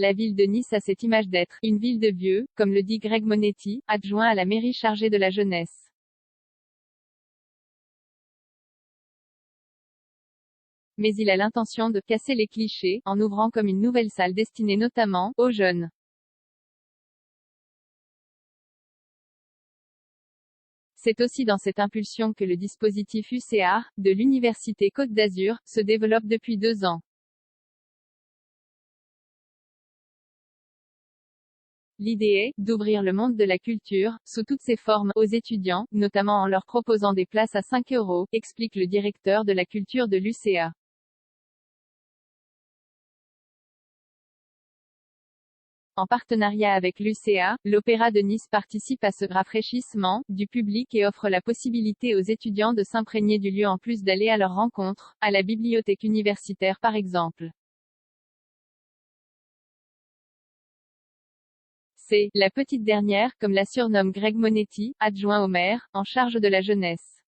La ville de Nice a cette image d'être « une ville de vieux », comme le dit Greg Monetti, adjoint à la mairie chargé de la jeunesse. Mais il a l'intention de « casser les clichés » en ouvrant comme une nouvelle salle destinée notamment aux jeunes. C'est aussi dans cette impulsion que le dispositif UCA, de l'Université Côte d'Azur, se développe depuis 2 ans. L'idée est d'ouvrir le monde de la culture, sous toutes ses formes, aux étudiants, notamment en leur proposant des places à 5 €, explique le directeur de la culture de l'UCA. En partenariat avec l'UCA, l'Opéra de Nice participe à ce rafraîchissement du public et offre la possibilité aux étudiants de s'imprégner du lieu en plus d'aller à leur rencontre, à la bibliothèque universitaire par exemple. C'est « la petite dernière », comme la surnomme Greg Monetti, adjoint au maire, en charge de la jeunesse.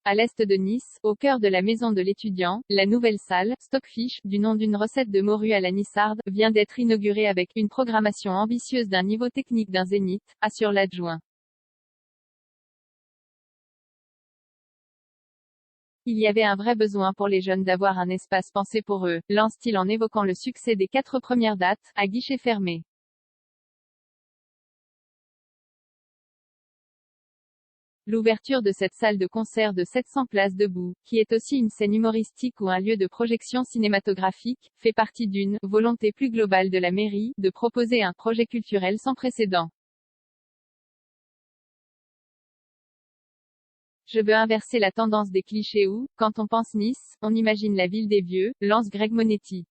À l'est de Nice, au cœur de la maison de l'étudiant, la nouvelle salle, Stockfish, du nom d'une recette de morue à la nissarde, vient d'être inaugurée avec une programmation ambitieuse d'un niveau technique d'un zénith, assure l'adjoint. Il y avait un vrai besoin pour les jeunes d'avoir un espace pensé pour eux, lance-t-il en évoquant le succès des 4 premières dates, à guichet fermé. L'ouverture de cette salle de concert de 700 places debout, qui est aussi une scène humoristique ou un lieu de projection cinématographique, fait partie d'une volonté plus globale de la mairie, de proposer un projet culturel sans précédent. Je veux inverser la tendance des clichés où, quand on pense Nice, on imagine la ville des vieux, lance Greg Monetti.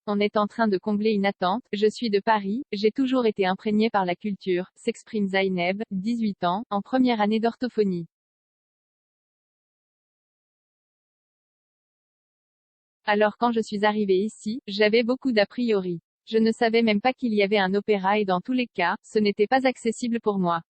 On est en train de combler une attente. Je suis de Paris, j'ai toujours été imprégné par la culture, s'exprime Zaineb, 18 ans, en première année d'orthophonie. Alors quand je suis arrivée ici, j'avais beaucoup d'a priori. Je ne savais même pas qu'il y avait un opéra et dans tous les cas, ce n'était pas accessible pour moi.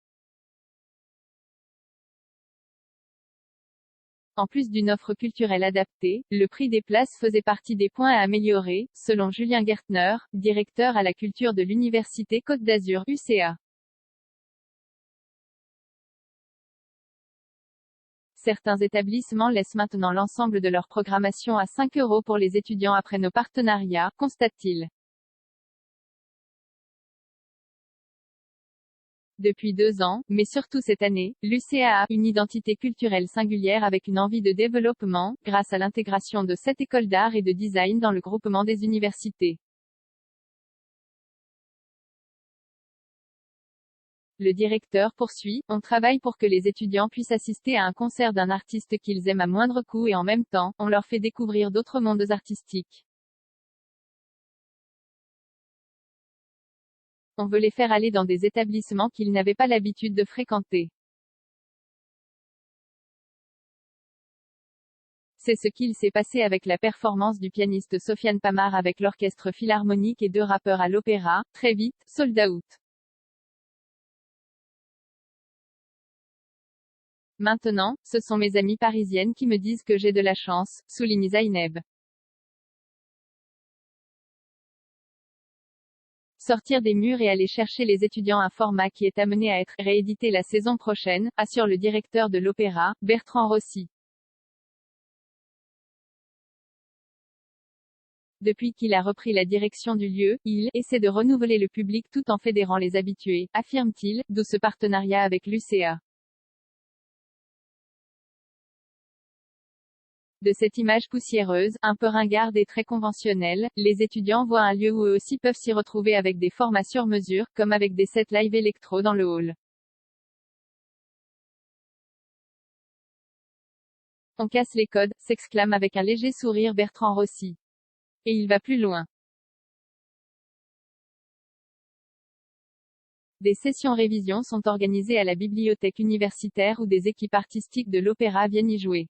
En plus d'une offre culturelle adaptée, le prix des places faisait partie des points à améliorer, selon Julien Gertner, directeur à la culture de l'Université Côte d'Azur, UCA. Certains établissements laissent maintenant l'ensemble de leur programmation à 5 € pour les étudiants après nos partenariats, constate-t-il. Depuis 2 ans, mais surtout cette année, l'UCA a une identité culturelle singulière avec une envie de développement, grâce à l'intégration de 7 écoles d'art et de design dans le groupement des universités. Le directeur poursuit, on travaille pour que les étudiants puissent assister à un concert d'un artiste qu'ils aiment à moindre coût et en même temps, on leur fait découvrir d'autres mondes artistiques. On veut les faire aller dans des établissements qu'ils n'avaient pas l'habitude de fréquenter. C'est ce qu'il s'est passé avec la performance du pianiste Sofiane Pamar avec l'orchestre philharmonique et 2 rappeurs à l'opéra, très vite, sold out. Maintenant, ce sont mes amies parisiennes qui me disent que j'ai de la chance, souligne Zaineb. Sortir des murs et aller chercher les étudiants, un format qui est amené à être réédité la saison prochaine, assure le directeur de l'opéra, Bertrand Rossi. Depuis qu'il a repris la direction du lieu, il essaie de renouveler le public tout en fédérant les habitués, affirme-t-il, d'où ce partenariat avec l'UCA. De cette image poussiéreuse, un peu ringarde et très conventionnelle, les étudiants voient un lieu où eux aussi peuvent s'y retrouver avec des formats sur mesure, comme avec des sets live électro dans le hall. On casse les codes, s'exclame avec un léger sourire Bertrand Rossi. Et il va plus loin. Des sessions révision sont organisées à la bibliothèque universitaire où des équipes artistiques de l'opéra viennent y jouer.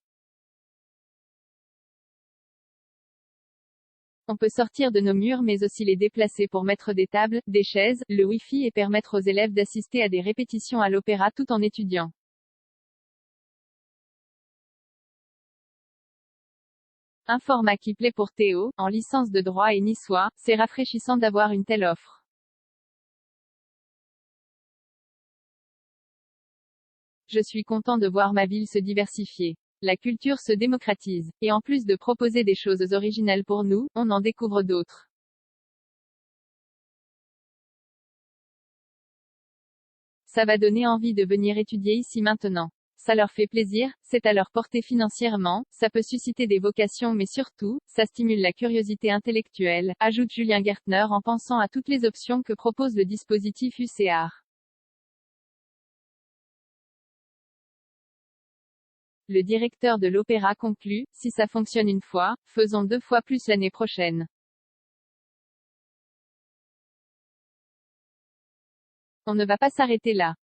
On peut sortir de nos murs mais aussi les déplacer pour mettre des tables, des chaises, le Wi-Fi et permettre aux élèves d'assister à des répétitions à l'opéra tout en étudiant. Un format qui plaît pour Théo, en licence de droit et niçois, c'est rafraîchissant d'avoir une telle offre. Je suis content de voir ma ville se diversifier. La culture se démocratise. Et en plus de proposer des choses originales pour nous, on en découvre d'autres. Ça va donner envie de venir étudier ici maintenant. Ça leur fait plaisir, c'est à leur portée financièrement, ça peut susciter des vocations mais surtout, ça stimule la curiosité intellectuelle, ajoute Julien Gertner en pensant à toutes les options que propose le dispositif UCAR. Le directeur de l'opéra conclut, si ça fonctionne une fois, faisons 2 fois plus l'année prochaine. On ne va pas s'arrêter là.